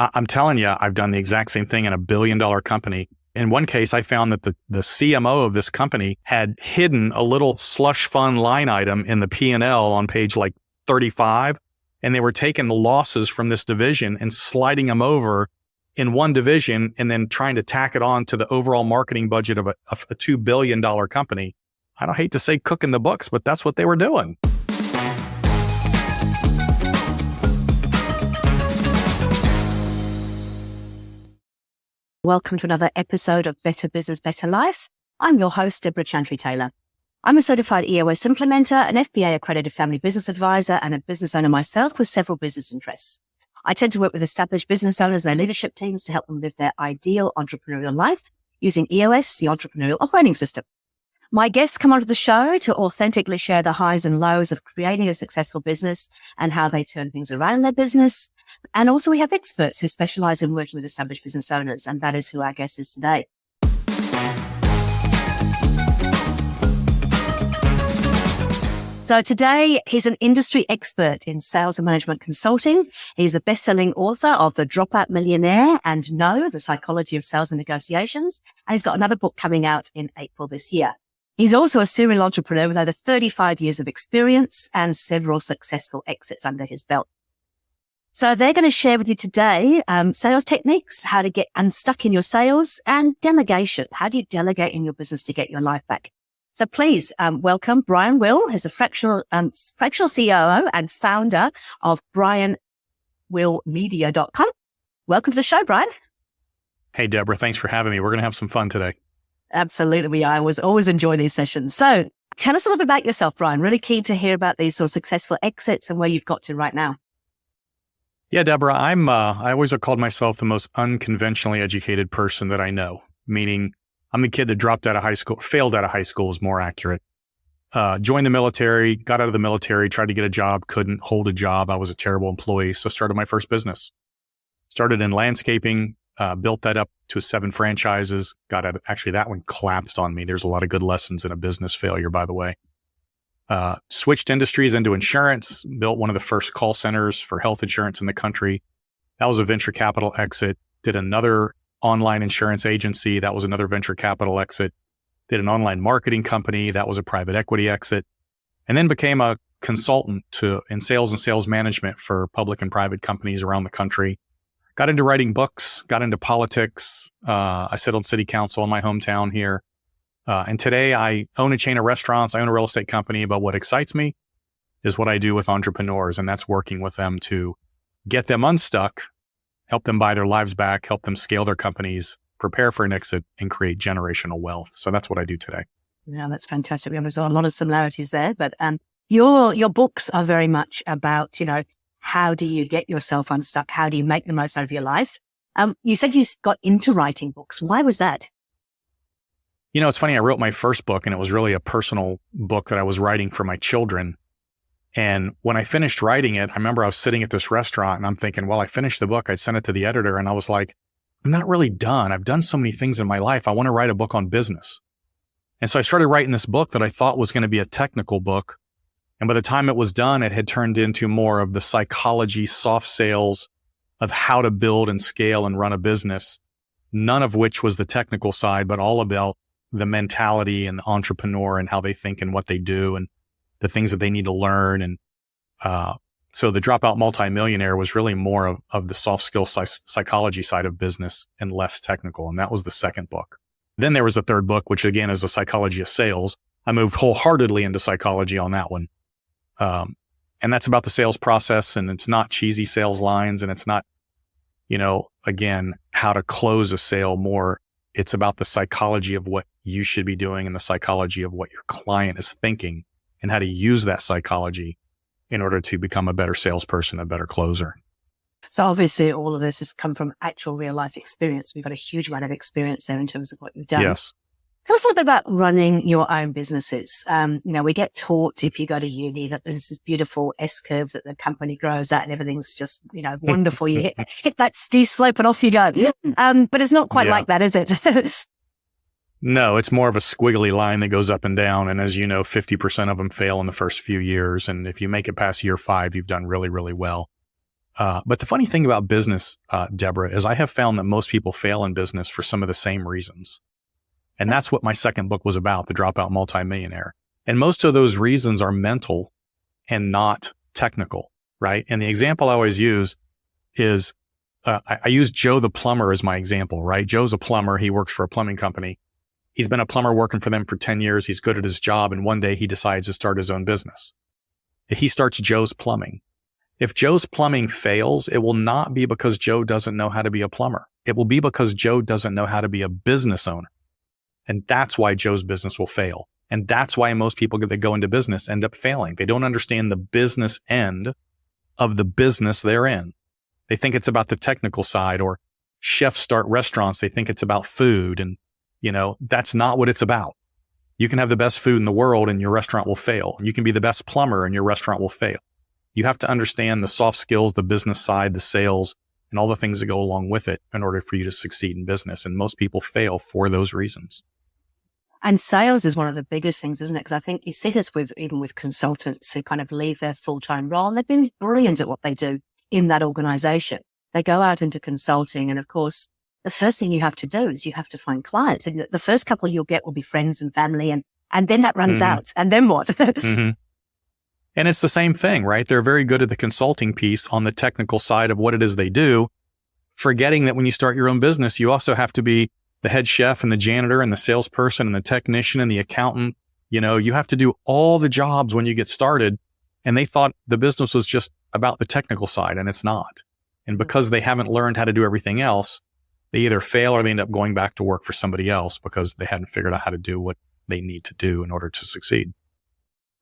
I'm telling you, I've done the exact same thing in a $1 billion company. In one case, I found that the CMO of this company had hidden a little slush fund line item in the P&L on page like 35. And they were taking the losses from this division and sliding them over in one division and then trying to tack it on to the overall marketing budget of a $2 billion company. I don't hate to say cooking the books, but that's what they were doing. Welcome to another episode of Better Business, Better Life. I'm your host, Debra Chantry-Taylor. I'm a certified EOS implementer, an FBA accredited family business advisor, and a business owner myself with several business interests. I tend to work with established business owners and their leadership teams to help them live their ideal entrepreneurial life using EOS, the entrepreneurial operating system. My guests come onto the show to authentically share the highs and lows of creating a successful business and how they turn things around in their business. And also we have experts who specialize in working with established business owners, and that is who our guest is today. So today, he's an industry expert in sales and management consulting. He's a best-selling author of The Dropout Millionaire and No, The Psychology of Sales and Negotiations. And he's got another book coming out in April this year. He's also a serial entrepreneur with over 35 years of experience and several successful exits under his belt. So they're going to share with you today sales techniques, how to get unstuck in your sales, and delegation. How do you delegate in your business to get your life back? So please welcome Brian Will, who's a fractional COO and founder of brianwillmedia.com. Welcome to the show, Brian. Hey, Deborah, thanks for having me. We're going to have some fun today. Absolutely. I always enjoy these sessions. So tell us a little bit about yourself, Brian. Really keen to hear about these sort of successful exits and where you've got to right now. Yeah, Deborah, I always have called myself the most unconventionally educated person that I know, meaning I'm the kid that dropped out of high school, failed out of high school is more accurate. Joined the military, got out of the military, tried to get a job, couldn't hold a job. I was a terrible employee. So started my first business. Started in landscaping, built that up to 7 franchises, got out. Actually, that one collapsed on me. There's a lot of good lessons in a business failure, by the way. Switched industries into insurance, built one of the first call centers for health insurance in the country. That was a venture capital exit. Did another online insurance agency. That was another venture capital exit. Did an online marketing company. That was a private equity exit. And then became a consultant in sales and sales management for public and private companies around the country. Got into writing books, got into politics. I sit on city council in my hometown here. And today I own a chain of restaurants. I own a real estate company. But what excites me is what I do with entrepreneurs. And that's working with them to get them unstuck, help them buy their lives back, help them scale their companies, prepare for an exit, and create generational wealth. So that's what I do today. Yeah, that's fantastic. There's a lot of similarities there, but your books are very much about, how do you get yourself unstuck? How do you make the most out of your life? You said you got into writing books. Why was that? It's funny. I wrote my first book, and it was really a personal book that I was writing for my children. And when I finished writing it, I remember I was sitting at this restaurant and I'm thinking, well, I finished the book. I'd sent it to the editor and I was like, I'm not really done. I've done so many things in my life. I want to write a book on business. And so I started writing this book that I thought was going to be a technical book. And by the time it was done, it had turned into more of the psychology, soft sales of how to build and scale and run a business, none of which was the technical side, but all about the mentality and the entrepreneur and how they think and what they do and the things that they need to learn. And so the Dropout Multimillionaire was really more of the soft skill psychology side of business and less technical. And that was the second book. Then there was a third book, which again is the psychology of sales. I moved wholeheartedly into psychology on that one. And that's about the sales process. And it's not cheesy sales lines. And it's not, again, how to close a sale more. It's about the psychology of what you should be doing and the psychology of what your client is thinking, and how to use that psychology in order to become a better salesperson, a better closer. So obviously all of this has come from actual real life experience. We've got a huge amount of experience there in terms of what you've done. Yes. Tell us a little bit about running your own businesses. We get taught if you go to uni that there's this beautiful S-curve that the company grows at and everything's just, wonderful. You hit that steep slope and off you go. But it's not quite like that, is it? No, it's more of a squiggly line that goes up and down. And as you know, 50% of them fail in the first few years. And if you make it past year 5, you've done really, really well. But the funny thing about business, Deborah, is I have found that most people fail in business for some of the same reasons. And that's what my second book was about, The Dropout Multimillionaire. And most of those reasons are mental and not technical, right? And the example I always use is, I use Joe the plumber as my example, right? Joe's a plumber. He works for a plumbing company. He's been a plumber working for them for 10 years. He's good at his job. And one day he decides to start his own business. He starts Joe's Plumbing. If Joe's Plumbing fails, it will not be because Joe doesn't know how to be a plumber. It will be because Joe doesn't know how to be a business owner. And that's why Joe's business will fail. And that's why most people that go into business end up failing. They don't understand the business end of the business they're in. They think it's about the technical side, or chefs start restaurants. They think it's about food. And, that's not what it's about. You can have the best food in the world and your restaurant will fail. You can be the best plumber and your restaurant will fail. You have to understand the soft skills, the business side, the sales, and all the things that go along with it in order for you to succeed in business. And most people fail for those reasons. And sales is one of the biggest things, isn't it? Because I think you see this even with consultants who kind of leave their full-time role, and they've been brilliant at what they do in that organization. They go out into consulting, and of course, the first thing you have to do is you have to find clients. And the first couple you'll get will be friends and family, and then that runs out. And then what? And it's the same thing, right? They're very good at the consulting piece on the technical side of what it is they do, forgetting that when you start your own business, you also have to be the head chef and the janitor and the salesperson and the technician and the accountant. You have to do all the jobs when you get started. And they thought the business was just about the technical side, and it's not. And because they haven't learned how to do everything else, they either fail or they end up going back to work for somebody else because they hadn't figured out how to do what they need to do in order to succeed.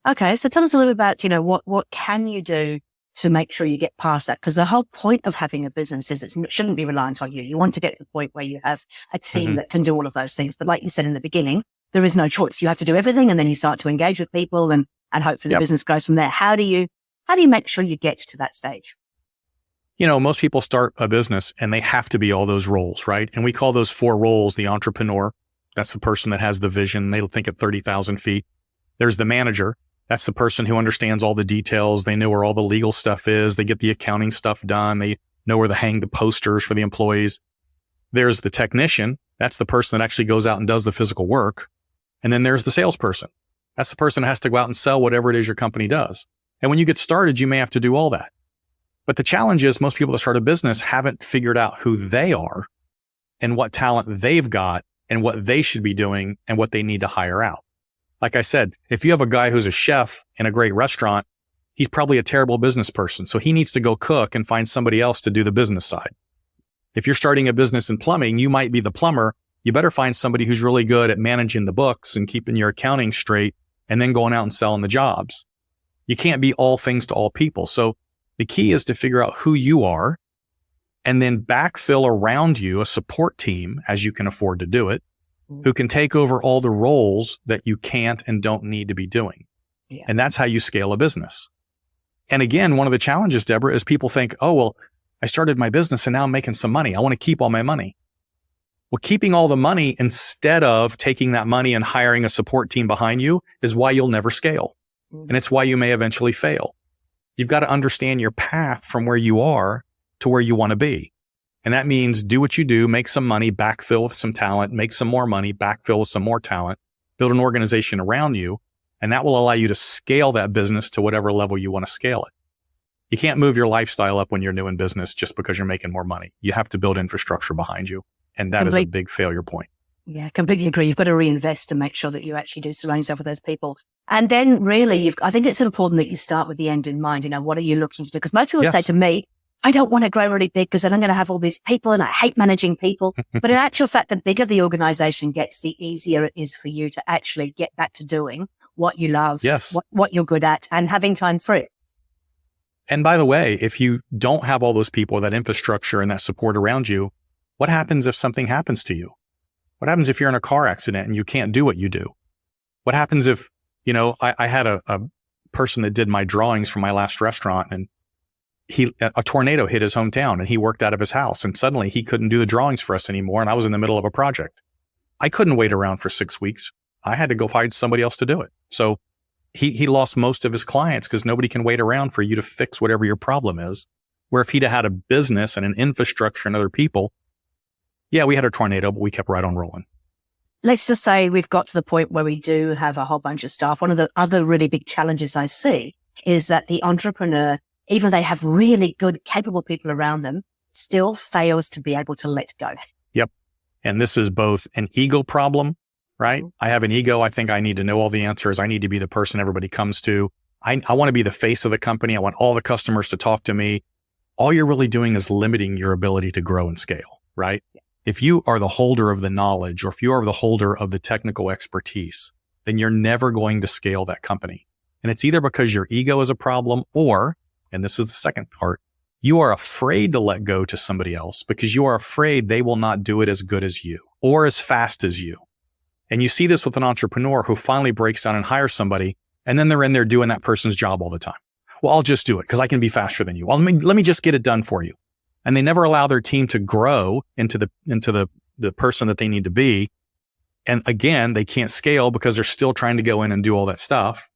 Okay. So tell us a little bit about, what can you do to make sure you get past that? Because the whole point of having a business is it shouldn't be reliant on you. You want to get to the point where you have a team that can do all of those things. But like you said in the beginning, there is no choice. You have to do everything, and then you start to engage with people, and hopefully the business goes from there. How do you make sure you get to that stage? Most people start a business and they have to be all those roles, right? And we call those 4 roles the entrepreneur. That's the person that has the vision. They think at 30,000 feet. There's the manager. That's the person who understands all the details. They know where all the legal stuff is. They get the accounting stuff done. They know where to hang the posters for the employees. There's the technician. That's the person that actually goes out and does the physical work. And then there's the salesperson. That's the person that has to go out and sell whatever it is your company does. And when you get started, you may have to do all that. But the challenge is most people that start a business haven't figured out who they are and what talent they've got and what they should be doing and what they need to hire out. Like I said, if you have a guy who's a chef in a great restaurant, he's probably a terrible business person. So he needs to go cook and find somebody else to do the business side. If you're starting a business in plumbing, you might be the plumber. You better find somebody who's really good at managing the books and keeping your accounting straight and then going out and selling the jobs. You can't be all things to all people. So the key is to figure out who you are and then backfill around you a support team, as you can afford to do it, who can take over all the roles that you can't and don't need to be doing. Yeah. And that's how you scale a business. And again, one of the challenges, Deborah, is people think, oh, well, I started my business and now I'm making some money. I want to keep all my money. Well, keeping all the money instead of taking that money and hiring a support team behind you is why you'll never scale. And it's why you may eventually fail. You've got to understand your path from where you are to where you want to be. And that means do what you do, make some money, backfill with some talent, make some more money, backfill with some more talent, build an organization around you. And that will allow you to scale that business to whatever level you want to scale it. You can't move your lifestyle up when you're new in business just because you're making more money. You have to build infrastructure behind you. And that is a big failure point. Yeah, completely agree. You've got to reinvest to make sure that you actually do surround yourself with those people. And then really, I think it's important that you start with the end in mind. What are you looking to do? Because most people say to me, I don't want to grow really big because then I'm going to have all these people and I hate managing people. But in actual fact, the bigger the organization gets, the easier it is for you to actually get back to doing what you love, what you're good at, and having time for it. And by the way, if you don't have all those people, that infrastructure and that support around you, what happens if something happens to you? What happens if you're in a car accident and you can't do what you do? What happens if, I had a person that did my drawings for my last restaurant, and a tornado hit his hometown and he worked out of his house, and suddenly he couldn't do the drawings for us anymore. And I was in the middle of a project. I couldn't wait around for 6 weeks. I had to go find somebody else to do it. So he lost most of his clients because nobody can wait around for you to fix whatever your problem is. Where if he'd have had a business and an infrastructure and other people, yeah, we had a tornado, but we kept right on rolling. Let's just say we've got to the point where we do have a whole bunch of staff. One of the other really big challenges I see is that the entrepreneur, even though they have really good, capable people around them, still fails to be able to let go. Yep. And this is both an ego problem, right? I have an ego. I think I need to know all the answers. I need to be the person everybody comes to. I want to be the face of the company. I want all the customers to talk to me. All you're really doing is limiting your ability to grow and scale, right? Yeah. If you are the holder of the knowledge, or if you are the holder of the technical expertise, then you're never going to scale that company. And it's either because your ego is a problem, or, and this is the second part, you are afraid to let go to somebody else because you are afraid they will not do it as good as you or as fast as you. And you see this with an entrepreneur who finally breaks down and hires somebody, and then they're in there doing that person's job all the time. Well, I'll just do it because I can be faster than you. Well, let me just get it done for you. And they never allow their team to grow into the person that they need to be. And again, they can't scale because they're still trying to go in and do all that stuff.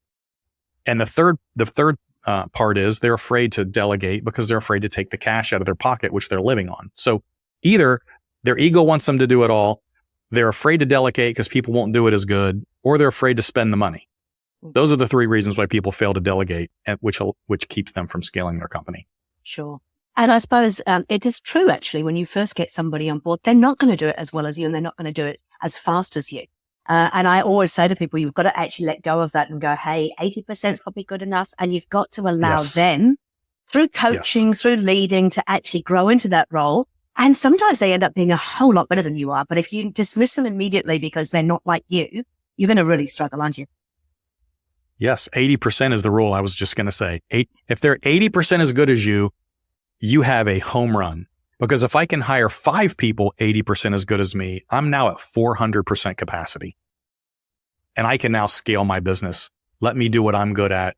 And the third part is they're afraid to delegate because they're afraid to take the cash out of their pocket, which they're living on. So either their ego wants them to do it all, they're afraid to delegate because people won't do it as good, or they're afraid to spend the money. Those are the three reasons why people fail to delegate, which keeps them from scaling their company. Sure. And I suppose it is true, actually, when you first get somebody on board, they're not going to do it as well as you, and they're not going to do it as fast as you. And I always say to people, you've got to actually let go of that and go, hey, 80% is probably good enough. And you've got to allow them, through coaching, through leading, to actually grow into that role. And sometimes they end up being a whole lot better than you are. But if you dismiss them immediately because they're not like you, you're going to really struggle, aren't you? Yes, 80% is the rule. I was just going to say, if they're 80% as good as you, you have a home run. Because if I can hire 5 people 80% as good as me, I'm now at 400% capacity. And I can now scale my business. Let me do what I'm good at.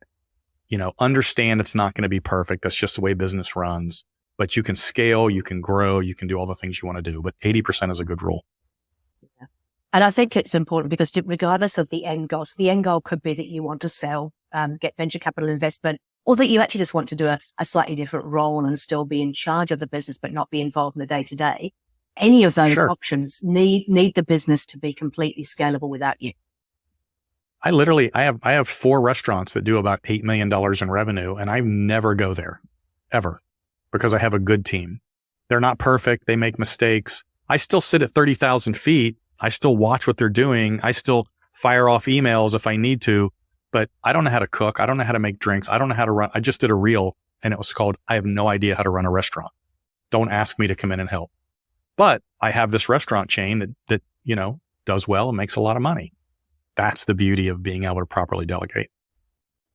Understand it's not going to be perfect. That's just the way business runs. But you can scale, you can grow, you can do all the things you want to do. But 80% is a good rule. Yeah. And I think it's important because regardless of the end goal, so the end goal could be that you want to sell, get venture capital investment, or that you actually just want to do a slightly different role and still be in charge of the business, but not be involved in the day-to-day. Any of those options need the business to be completely scalable without you. I have 4 restaurants that do about $8 million in revenue, and I never go there, ever, because I have a good team. They're not perfect. They make mistakes. I still sit at 30,000 feet. I still watch what they're doing. I still fire off emails if I need to. But I don't know how to cook. I don't know how to make drinks. I don't know how to run. I just did a reel and it was called, I have no idea how to run a restaurant. Don't ask me to come in and help. But I have this restaurant chain that does well and makes a lot of money. That's the beauty of being able to properly delegate.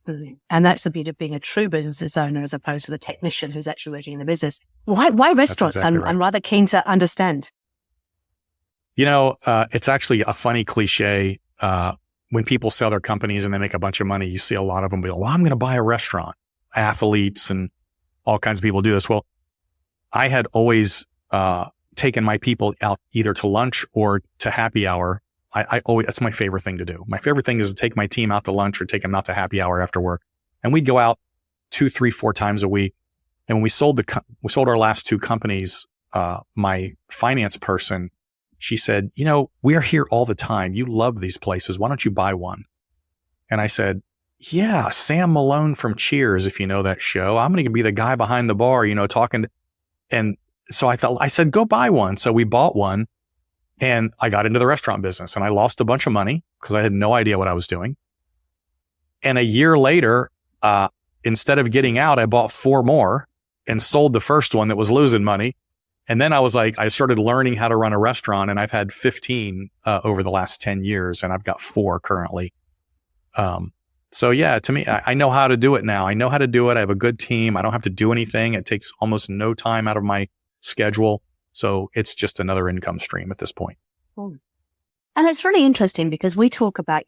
And that's the beauty of being a true business owner as opposed to the technician who's actually working in the business. Why restaurants? Exactly right. I'm rather keen to understand. It's actually a funny cliche. When people sell their companies and they make a bunch of money, you see a lot of them be like, well, I'm going to buy a restaurant. Athletes and all kinds of people do this. Well, I had always taken my people out either to lunch or to happy hour. I always, that's my favorite thing to do. My favorite thing is to take my team out to lunch or take them out to happy hour after work. And we'd go out 2, 3, 4 times a week. And when we sold our last 2 companies, my finance person, she said, we're here all the time. You love these places. Why don't you buy one? And I said, yeah, Sam Malone from Cheers, if you know that show. I'm going to be the guy behind the bar, talking. And so I said, go buy one. So we bought one and I got into the restaurant business and I lost a bunch of money because I had no idea what I was doing. And a year later, instead of getting out, I bought 4 more and sold the first one that was losing money. And then I started learning how to run a restaurant, and I've had 15 over the last 10 years, and I've got 4 currently. So yeah, to me, I know how to do it now. I know how to do it. I have a good team. I don't have to do anything. It takes almost no time out of my schedule. So it's just another income stream at this point. And it's really interesting because we talk about,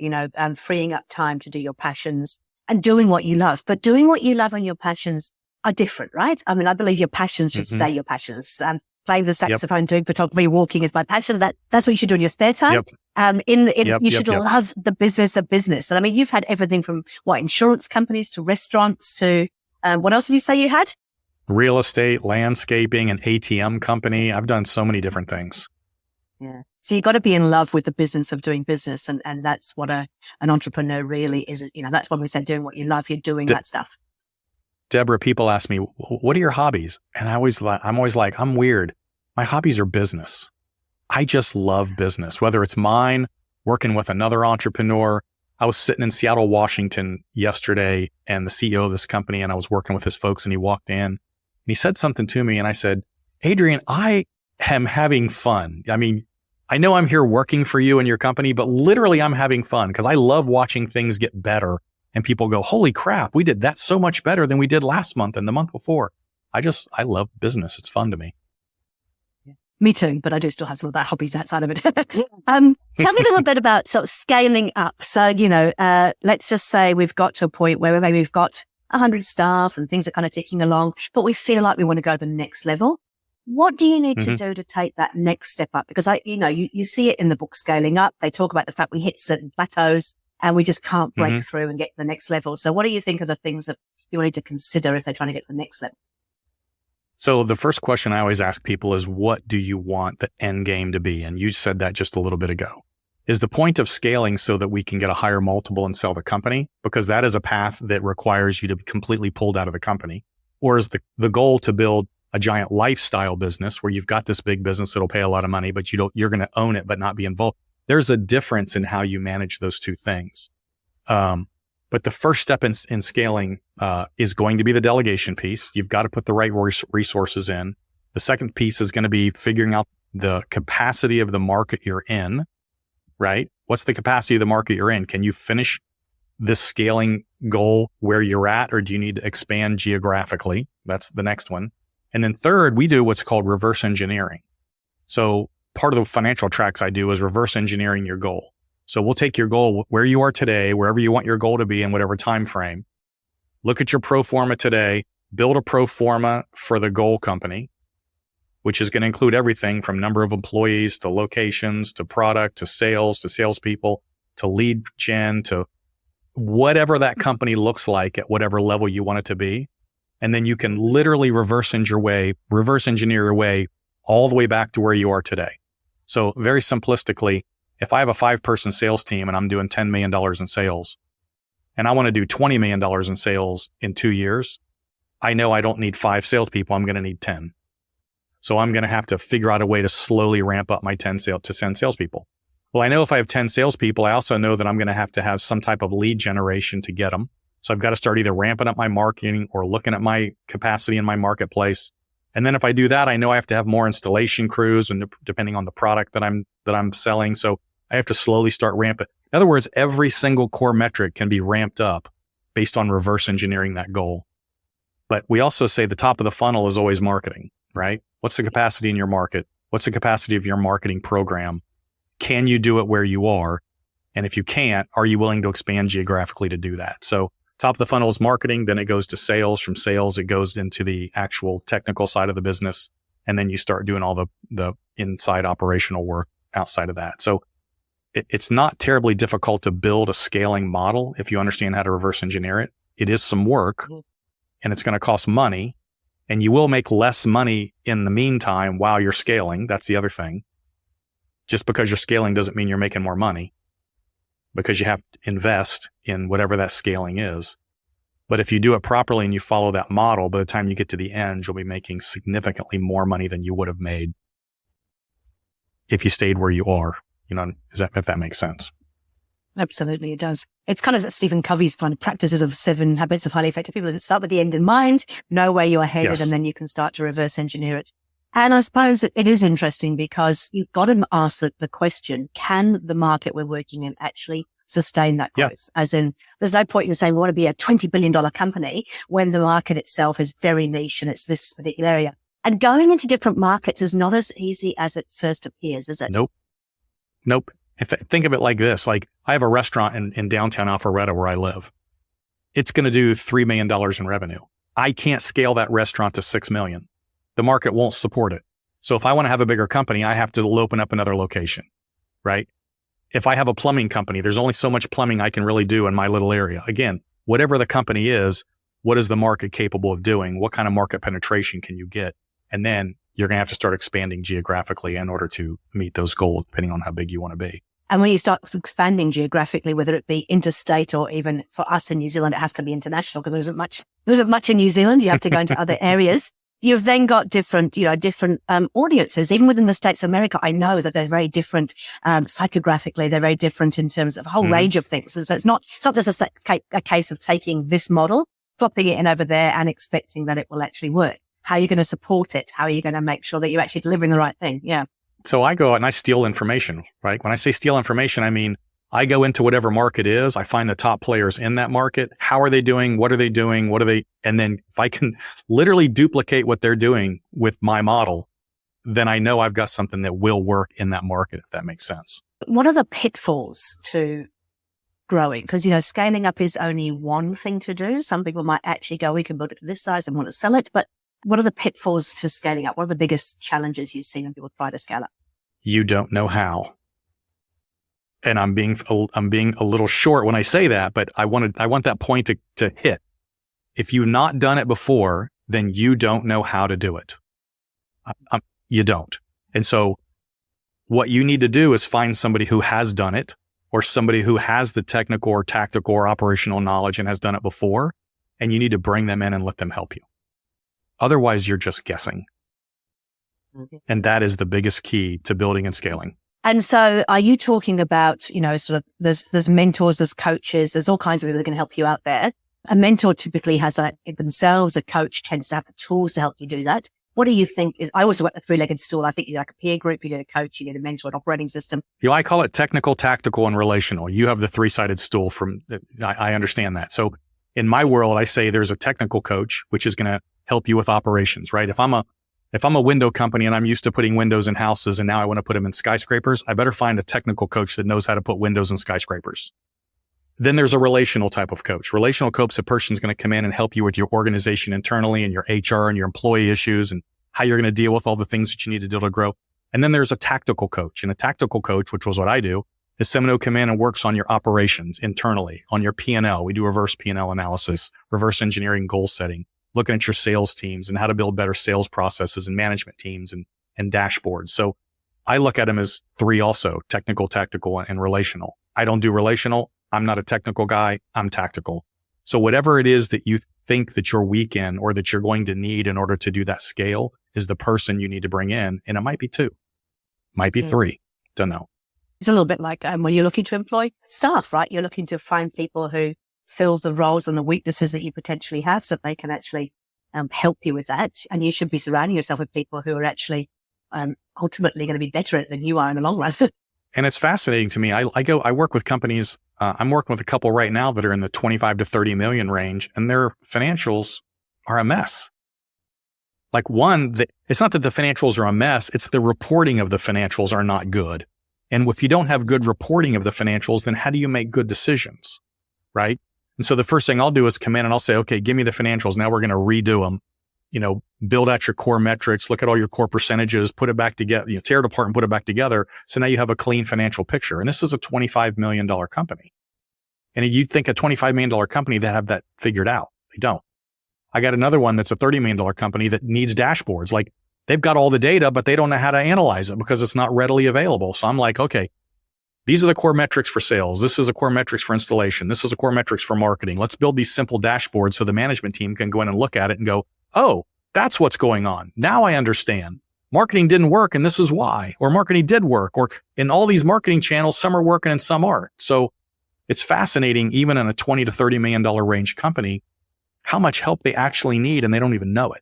freeing up time to do your passions and doing what you love, but doing what you love and your passions are different, right? I mean, I believe your passions should stay your passions. Playing the saxophone, doing photography, walking is my passion. That's what you should do in your spare time. You should love the business of business. And I mean, you've had everything from insurance companies to restaurants to, what else did you say you had? real estate, landscaping, an ATM company. I've done so many different things. Yeah. So you got to be in love with the business of doing business. And that's what an entrepreneur really is. That's when we say doing what you love, you're doing that stuff. Deborah, people ask me, what are your hobbies? And I'm always like, I'm weird. My hobbies are business. I just love business, whether it's mine, working with another entrepreneur. I was sitting in Seattle, Washington yesterday, and the CEO of this company, and I was working with his folks, and he walked in and he said something to me, and I said, Adrian, I am having fun. I mean, I know I'm here working for you and your company, but literally I'm having fun because I love watching things get better. And people go, holy crap, we did that so much better than we did last month and the month before. I love business. It's fun to me. Me too, but I do still have some of that hobbies outside of it. Tell me a little bit about sort of scaling up. So, let's just say we've got to a point where maybe we've got 100 staff and things are kind of ticking along, but we feel like we want to go to the next level. What do you need to do to take that next step up? Because you see it in the book Scaling Up. They talk about the fact we hit certain plateaus and we just can't break through and get to the next level. So what do you think are the things that you need to consider if they're trying to get to the next level? So the first question I always ask people is, what do you want the end game to be? And you said that just a little bit ago. Is the point of scaling so that we can get a higher multiple and sell the company? Because that is a path that requires you to be completely pulled out of the company. Or is the goal to build a giant lifestyle business where you've got this big business that'll pay a lot of money, but you're going to own it, but not be involved? There's a difference in how you manage those two things. But the first step in scaling is going to be the delegation piece. You've got to put the right resources in. The second piece is going to be figuring out the capacity of the market you're in, right? What's the capacity of the market you're in? Can you finish this scaling goal where you're at, or do you need to expand geographically? That's the next one. And then third, we do what's called reverse engineering. So part of the financial tracks I do is reverse engineering your goal. So we'll take your goal where you are today, wherever you want your goal to be in whatever time frame. Look at your pro forma today, build a pro forma for the goal company, which is going to include everything from number of employees to locations to product to sales to salespeople to lead gen to whatever that company looks like at whatever level you want it to be. And then you can literally reverse engineer your way all the way back to where you are today. So very simplistically, if I have a 5-person sales team and I'm doing $10 million in sales and I want to do $20 million in sales in 2 years, I know I don't need 5 salespeople. I'm going to need 10. So I'm going to have to figure out a way to slowly ramp up my 10 salespeople. Well, I know if I have 10 salespeople, I also know that I'm going to have some type of lead generation to get them. So I've got to start either ramping up my marketing or looking at my capacity in my marketplace. And then if I do that, I know I have to have more installation crews and depending on the product that I'm selling. So I have to slowly start ramping. In other words, every single core metric can be ramped up based on reverse engineering that goal. But we also say the top of the funnel is always marketing, right? What's the capacity in your market? What's the capacity of your marketing program? Can you do it where you are? And if you can't, are you willing to expand geographically to do that? So top of the funnel is marketing, then it goes to sales. From sales, it goes into the actual technical side of the business. And then you start doing all the inside operational work outside of that. So it's not terribly difficult to build a scaling model if you understand how to reverse engineer it. It is some work and it's going to cost money, and you will make less money in the meantime while you're scaling. That's the other thing. Just because you're scaling doesn't mean you're making more money, because you have to invest in whatever that scaling is. But if you do it properly and you follow that model, by the time you get to the end, you'll be making significantly more money than you would have made if you stayed where you are. If that makes sense. Absolutely, it does. It's kind of Stephen Covey's kind of practices of 7 habits of highly effective people. Start with the end in mind, know where you are headed, yes, and then you can start to reverse engineer it. And I suppose it is interesting because you've got to ask the question, can the market we're working in actually sustain that growth? Yeah. As in, there's no point in saying we want to be a $20 billion company when the market itself is very niche and it's this particular area. And going into different markets is not as easy as it first appears, is it? Nope. Think of it like this. Like, I have a restaurant in downtown Alpharetta where I live. It's going to do $3 million in revenue. I can't scale that restaurant to $6 million. The market won't support it. So if I want to have a bigger company, I have to open up another location, right? If I have a plumbing company, there's only so much plumbing I can really do in my little area. Again, whatever the company is, what is the market capable of doing? What kind of market penetration can you get? And then you're going to have to start expanding geographically in order to meet those goals, depending on how big you want to be. And when you start expanding geographically, whether it be interstate or even for us in New Zealand, it has to be international because there isn't much in New Zealand. You have to go into other areas. You've then got different audiences. Even within the States of America, I know that they're very different psychographically. They're very different in terms of a whole range of things. And so it's not just a case of taking this model, plopping it in over there and expecting that it will actually work. How are you going to support it? How are you going to make sure that you're actually delivering the right thing? Yeah. So I go out and I steal information, right? When I say steal information, I mean, I go into whatever market is, I find the top players in that market. How are they doing? What are they doing? And then if I can literally duplicate what they're doing with my model, then I know I've got something that will work in that market, if that makes sense. What are the pitfalls to growing? Because, scaling up is only one thing to do. Some people might actually go, we can build it to this size and want to sell it. But what are the pitfalls to scaling up? What are the biggest challenges you see when people try to scale up? You don't know how. And I'm being a little short when I say that, but I want that point to hit. If you've not done it before, then you don't know how to do it. You don't. And so what you need to do is find somebody who has done it, or somebody who has the technical or tactical or operational knowledge and has done it before. And you need to bring them in and let them help you. Otherwise, you're just guessing. Mm-hmm. And that is the biggest key to building and scaling. And so are you talking about, sort of there's mentors, there's coaches, there's all kinds of people that can help you out there. A mentor typically has that themselves. A coach tends to have the tools to help you do that. What do you think is, I also work the three-legged stool. I think you need like a peer group, you need a coach, you need a mentor, an operating system. I call it technical, tactical, and relational. You have the three-sided stool I understand that. So in my world, I say there's a technical coach, which is going to help you with operations, right? If I'm a window company and I'm used to putting windows in houses and now I want to put them in skyscrapers, I better find a technical coach that knows how to put windows in skyscrapers. Then there's a relational type of coach. Relational coach, a person's going to come in and help you with your organization internally and your HR and your employee issues and how you're going to deal with all the things that you need to do to grow. And then there's a tactical coach. And a tactical coach, which was what I do, is someone who come in and works on your operations internally, on your P&L. We do reverse P&L analysis, reverse engineering goal setting, looking at your sales teams and how to build better sales processes and management teams and dashboards. So I look at them as three also, technical, tactical, and relational. I don't do relational. I'm not a technical guy. I'm tactical. So whatever it is that you think that you're weak in or that you're going to need in order to do that scale is the person you need to bring in. And it might be two, might be three. Don't know. It's a little bit like when you're looking to employ staff, right? You're looking to find people who fill the roles and the weaknesses that you potentially have so that they can actually help you with that. And you should be surrounding yourself with people who are actually ultimately going to be better at it than you are in the long run. And it's fascinating to me. I work with companies. I'm working with a couple right now that are in the 25 to 30 million range, and their financials are a mess. Like it's not that the financials are a mess. It's the reporting of the financials are not good. And if you don't have good reporting of the financials, then how do you make good decisions? Right? And so the first thing I'll do is come in and I'll say, okay, give me the financials. Now we're going to redo them. Build out your core metrics, look at all your core percentages, put it back together, tear it apart and put it back together. So now you have a clean financial picture. And this is a $25 million company. And you'd think a $25 million company that have that figured out. They don't. I got another one that's a $30 million company that needs dashboards. Like they've got all the data, but they don't know how to analyze it because it's not readily available. So I'm like, okay, these are the core metrics for sales. This is a core metrics for installation. This is a core metrics for marketing. Let's build these simple dashboards so the management team can go in and look at it and go, oh, that's what's going on. Now I understand. Marketing didn't work and this is why. Or marketing did work. Or in all these marketing channels, some are working and some aren't. So it's fascinating, even in a $20 to $30 million range company, how much help they actually need and they don't even know it.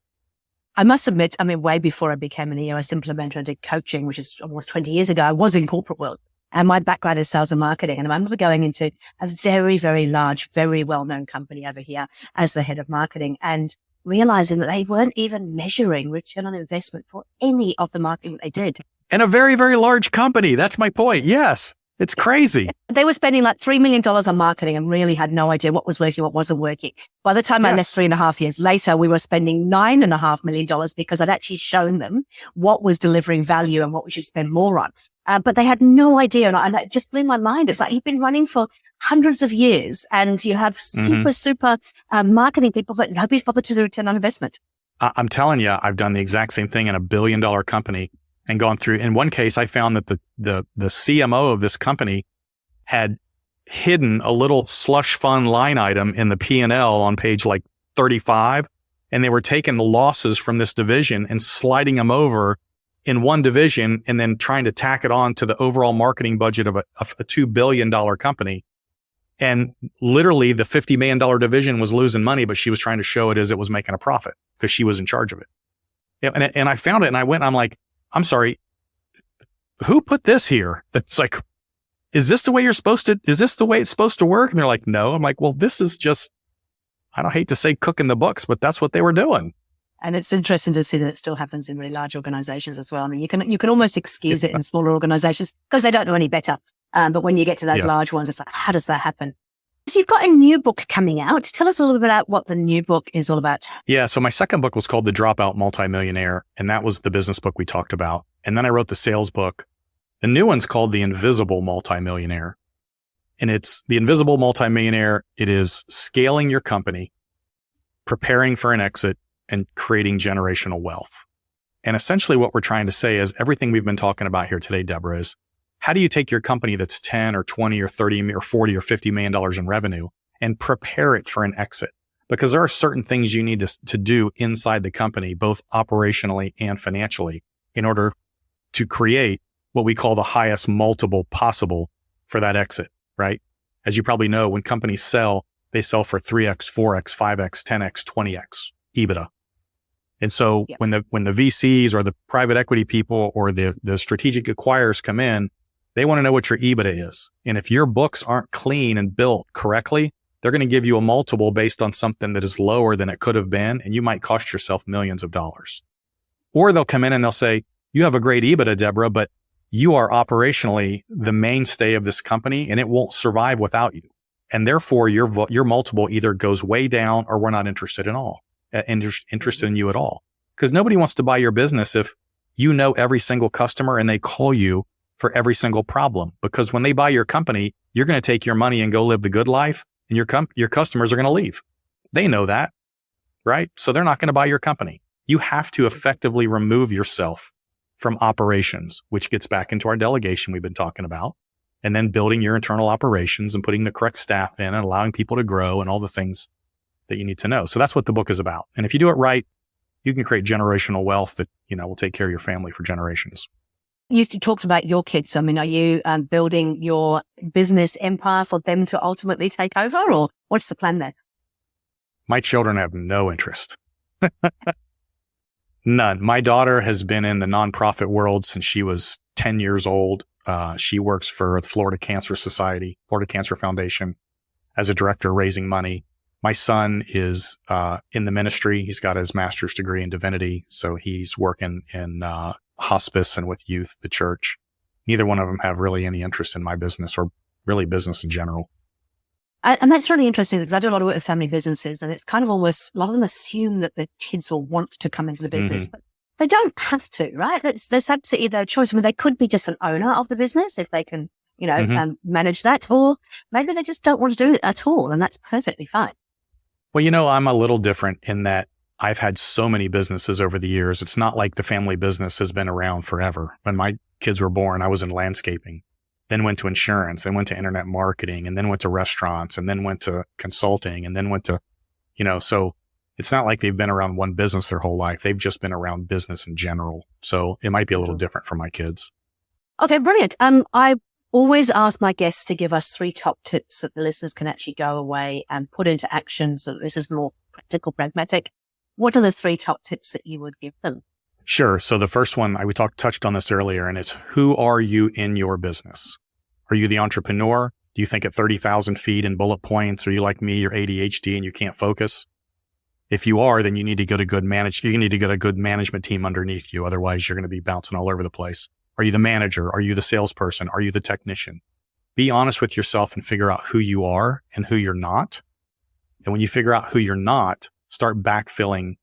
I must admit, way before I became an EOS implementer and did coaching, which is almost 20 years ago, I was in corporate world. And my background is sales and marketing. And I remember going into a very, very large, very well-known company over here as the head of marketing and realizing that they weren't even measuring return on investment for any of the marketing that they did. And a very, very large company. That's my point. Yes. It's crazy. They were spending like $3 million on marketing and really had no idea what was working, what wasn't working. By the time I left 3.5 years later, we were spending $9.5 million because I'd actually shown them what was delivering value and what we should spend more on. But they had no idea. And that just blew my mind. It's like you've been running for hundreds of years and you have super marketing people, but nobody's bothered to do return on investment. I'm telling you, I've done the exact same thing in $1 billion company and gone through. In one case, I found that the CMO of this company had hidden a little slush fund line item in the P&L on page like 35. And they were taking the losses from this division and sliding them over in one division and then trying to tack it on to the overall marketing budget of a $2 billion company. And literally the $50 million division was losing money, but she was trying to show it as it was making a profit because she was in charge of it. And I found it and I'm like, I'm sorry, who put this here? That's like, is this the way it's supposed to work? And they're like, no. I'm like, well, this is just, I don't hate to say cooking the books, but that's what they were doing. And it's interesting to see that it still happens in really large organizations as well. I mean, you can almost excuse it in smaller organizations because they don't know any better. But when you get to those large ones, it's like, how does that happen? So you've got a new book coming out. Tell us a little bit about what the new book is all about. Yeah. So my second book was called The Dropout Multimillionaire, and that was the business book we talked about. And then I wrote the sales book. The new one's called The Invisible Multimillionaire. And it's The Invisible Multimillionaire. It is scaling your company, preparing for an exit, and creating generational wealth. And essentially what we're trying to say is everything we've been talking about here today, Debra, is how do you take your company that's 10 or 20 or 30 or 40 or $50 million in revenue and prepare it for an exit? Because there are certain things you need to do inside the company, both operationally and financially, in order to create what we call the highest multiple possible for that exit, right? As you probably know, when companies sell, they sell for 3x, 4x, 5x, 10x, 20x EBITDA. And so when the VCs or the private equity people or the strategic acquirers come in, they want to know what your EBITDA is. And if your books aren't clean and built correctly, they're going to give you a multiple based on something that is lower than it could have been. And you might cost yourself millions of dollars. Or they'll come in and they'll say, you have a great EBITDA, Debra, but you are operationally the mainstay of this company and it won't survive without you. And therefore your multiple either goes way down or we're not interested in you at all. Because nobody wants to buy your business if you know every single customer and they call you for every single problem. Because when they buy your company, you're going to take your money and go live the good life and your customers are going to leave. They know that, right? So they're not going to buy your company. You have to effectively remove yourself from operations, which gets back into our delegation we've been talking about, and then building your internal operations and putting the correct staff in and allowing people to grow and all the things that you need to know. So that's what the book is about. And if you do it right, you can create generational wealth that, will take care of your family for generations. You talked about your kids. I mean, are you building your business empire for them to ultimately take over, or what's the plan there? My children have no interest. None. My daughter has been in the nonprofit world since she was 10 years old. She works for the Florida Cancer Society, Florida Cancer Foundation, as a director raising money. My son is in the ministry. He's got his master's degree in divinity. So he's working in hospice and with youth, the church. Neither one of them have really any interest in my business or really business in general. And that's really interesting because I do a lot of work with family businesses, and it's kind of almost, a lot of them assume that the kids will want to come into the business, but they don't have to, right? There's absolutely their choice. I mean, they could be just an owner of the business if they can, manage that, or maybe they just don't want to do it at all, and that's perfectly fine. Well, I'm a little different in that I've had so many businesses over the years. It's not like the family business has been around forever. When my kids were born, I was in landscaping, then went to insurance, then went to internet marketing, and then went to restaurants, and then went to consulting, and then went to, so it's not like they've been around one business their whole life. They've just been around business in general. So it might be a little different for my kids. Okay, brilliant. I always ask my guests to give us 3 top tips that the listeners can actually go away and put into action so that this is more practical, pragmatic. What are the 3 top tips that you would give them? Sure. So the first one, we touched on this earlier, and it's who are you in your business? Are you the entrepreneur? Do you think at 30,000 feet in bullet points? Are you like me, you're ADHD and you can't focus? If you are, then you need to get a good management team underneath you. Otherwise, you're going to be bouncing all over the place. Are you the manager? Are you the salesperson? Are you the technician? be honest with yourself and figure out who you are and who you're not. And when you figure out who you're not, start backfilling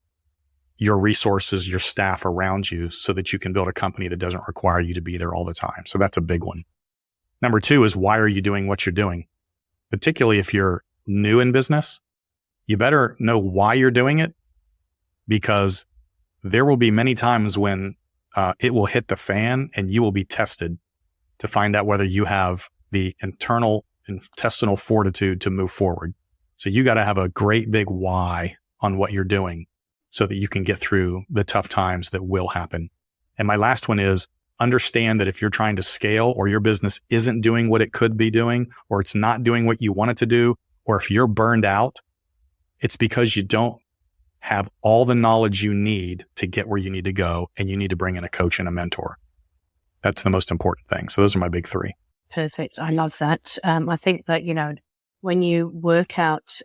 your resources, your staff around you so that you can build a company that doesn't require you to be there all the time. So that's a big one. Number 2 is, why are you doing what you're doing? Particularly if you're new in business, you better know why you're doing it, because there will be many times when it will hit the fan and you will be tested to find out whether you have the internal intestinal fortitude to move forward. So you got to have a great big why on what you're doing so that you can get through the tough times that will happen. And my last one is, understand that if you're trying to scale, or your business isn't doing what it could be doing, or it's not doing what you want it to do, or if you're burned out, it's because you don't have all the knowledge you need to get where you need to go, and you need to bring in a coach and a mentor. That's the most important thing. So those are my big 3. Perfect. I love that. I think that, when you work out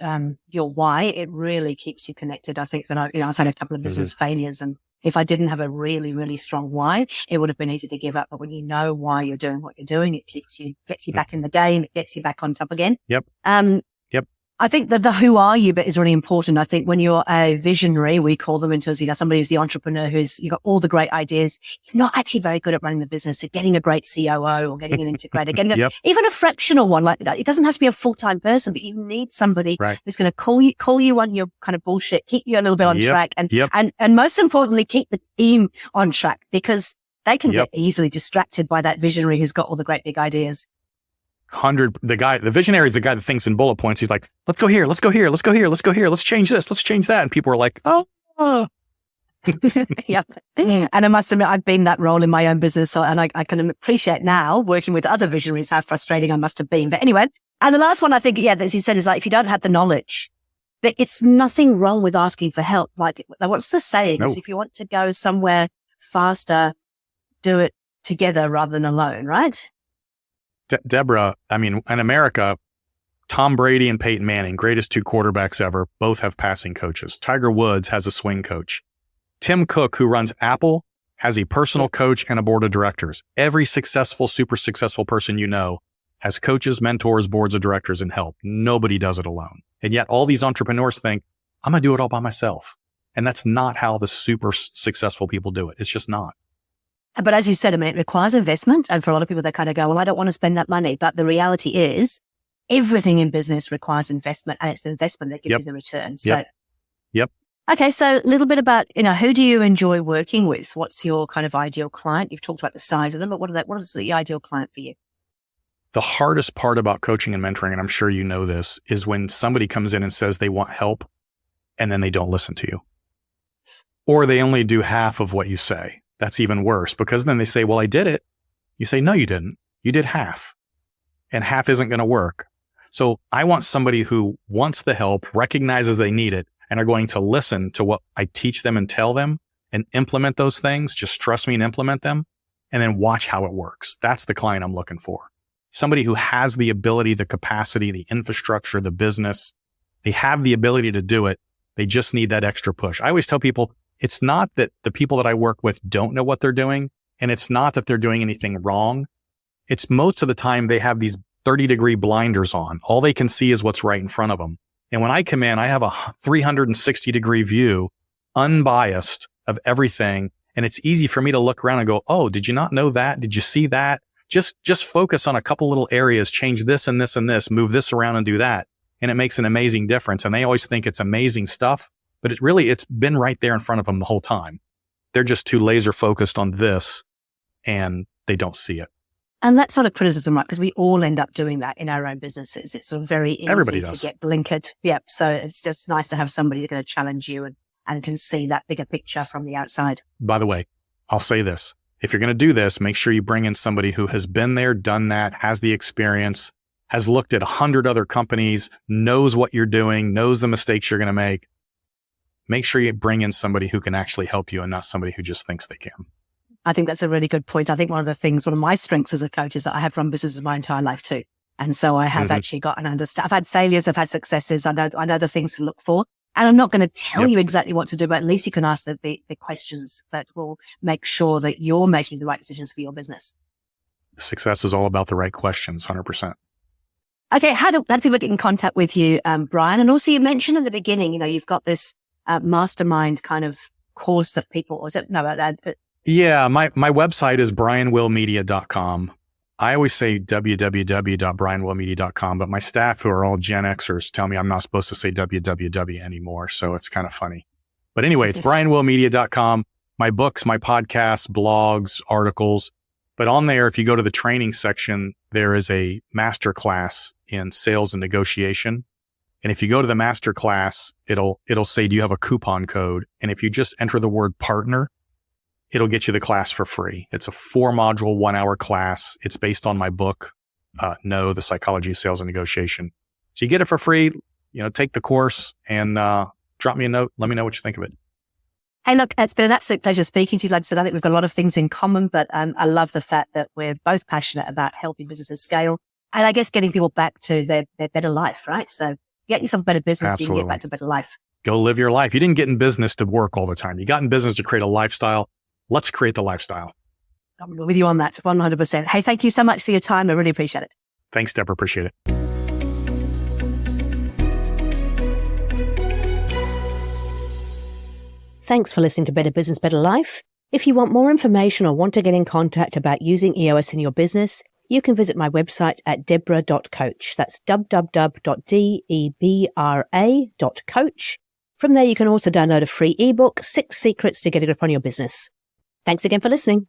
your why, it really keeps you connected. I think that I've had a couple of business failures, and if I didn't have a really, really strong why, it would have been easy to give up. But when you know why you're doing what you're doing, it gets you back in the game. It gets you back on top again. Yep. I think that the who are you bit is really important. I think when you're a visionary, we call them, in terms of, somebody who's the entrepreneur, you've got all the great ideas. You're not actually very good at running the business, at getting a great COO or getting an integrator, getting even a fractional one like that. It doesn't have to be a full-time person, but you need somebody who's going to call you on your kind of bullshit, keep you a little bit on track, and most importantly, keep the team on track, because they can get easily distracted by that visionary who's got all the great big ideas. The visionary is the guy that thinks in bullet points. He's like, let's go here, let's go here, let's go here, let's go here, let's change this, let's change that. And people are like, oh. Yep. And I must admit, I've been that role in my own business. And I can appreciate now, working with other visionaries, how frustrating I must have been. But anyway, and the last one I think, as you said, is like, if you don't have the knowledge, but it's nothing wrong with asking for help. Like, what's the saying? No. If you want to go somewhere faster, do it together rather than alone, right? Debra, in America, Tom Brady and Peyton Manning, greatest 2 quarterbacks ever, both have passing coaches. Tiger Woods has a swing coach. Tim Cook, who runs Apple, has a personal coach and a board of directors. Every successful, super successful person has coaches, mentors, boards of directors, and help. Nobody does it alone. And yet all these entrepreneurs think, I'm going to do it all by myself. And that's not how the super successful people do it. It's just not. But as you said, it requires investment. And for a lot of people, they kind of go, well, I don't want to spend that money. But the reality is, everything in business requires investment, and it's the investment that gives you the return. So, Okay. So a little bit about, who do you enjoy working with? What's your kind of ideal client? You've talked about the size of them, but what is the ideal client for you? The hardest part about coaching and mentoring, and I'm sure you know this, is when somebody comes in and says they want help and then they don't listen to you, or they only do half of what you say. That's even worse, because then they say, well, I did it. You say, no, you didn't. You did half, and half isn't going to work. So I want somebody who wants the help, recognizes they need it, and are going to listen to what I teach them and tell them and implement those things. Just trust me and implement them, and then watch how it works. That's the client I'm looking for. Somebody who has the ability, the capacity, the infrastructure, the business. They have the ability to do it. They just need that extra push. I always tell people, it's not that the people that I work with don't know what they're doing, and it's not that they're doing anything wrong. It's most of the time they have these 30-degree blinders on. All they can see is what's right in front of them. And when I come in, I have a 360-degree view, unbiased, of everything. And it's easy for me to look around and go, oh, did you not know that? Did you see that? Just focus on a couple little areas, change this and this and this, move this around and do that. And it makes an amazing difference. And they always think it's amazing stuff, but it's been right there in front of them the whole time. They're just too laser focused on this, and they don't see it. And that's not a criticism, right? Because we all end up doing that in our own businesses. It's sort of very easy to get blinkered. Yep. So it's just nice to have somebody who's going to challenge you and can see that bigger picture from the outside. By the way, I'll say this. If you're going to do this, make sure you bring in somebody who has been there, done that, has the experience, has looked at 100 other companies, knows what you're doing, knows the mistakes you're going to make. Make sure you bring in somebody who can actually help you and not somebody who just thinks they can. I think that's a really good point. I think one of my strengths as a coach is that I have run businesses my entire life too. And so I have actually got an understanding. I've had failures, I've had successes. I know the things to look for. And I'm not going to tell you exactly what to do, but at least you can ask the questions that will make sure that you're making the right decisions for your business. Success is all about the right questions, 100%. Okay, how do people get in contact with you, Brian? And also, you mentioned in the beginning, you've got this mastermind kind of course that people, or is it? No, Yeah, my website is brianwillmedia.com. I always say www.brianwillmedia.com, but my staff, who are all Gen Xers, tell me I'm not supposed to say www anymore. So it's kind of funny. But anyway, it's brianwillmedia.com. My books, my podcasts, blogs, articles. But on there, if you go to the training section, there is a masterclass in sales and negotiation. And if you go to the masterclass, it'll say, do you have a coupon code? And if you just enter the word partner, it'll get you the class for free. It's a 4-module, 1-hour class. It's based on my book, No, the Psychology of Sales and Negotiation. So you get it for free, take the course and drop me a note. Let me know what you think of it. Hey, look, it's been an absolute pleasure speaking to you. Like I said, I think we've got a lot of things in common, but I love the fact that we're both passionate about helping businesses scale and I guess getting people back to their better life, right? So get yourself a better business, Absolutely. You can get back to a better life. Go live your life. You didn't get in business to work all the time. You got in business to create a lifestyle. Let's create the lifestyle. I'm with you on that, 100%. Hey, thank you so much for your time. I really appreciate it. Thanks, Debra. Appreciate it. Thanks for listening to Better Business, Better Life. If you want more information or want to get in contact about using EOS in your business, you can visit my website at debra.coach. That's www.debra.coach. From there, you can also download a free ebook, 6 Secrets to Get a Grip on Your Business. Thanks again for listening.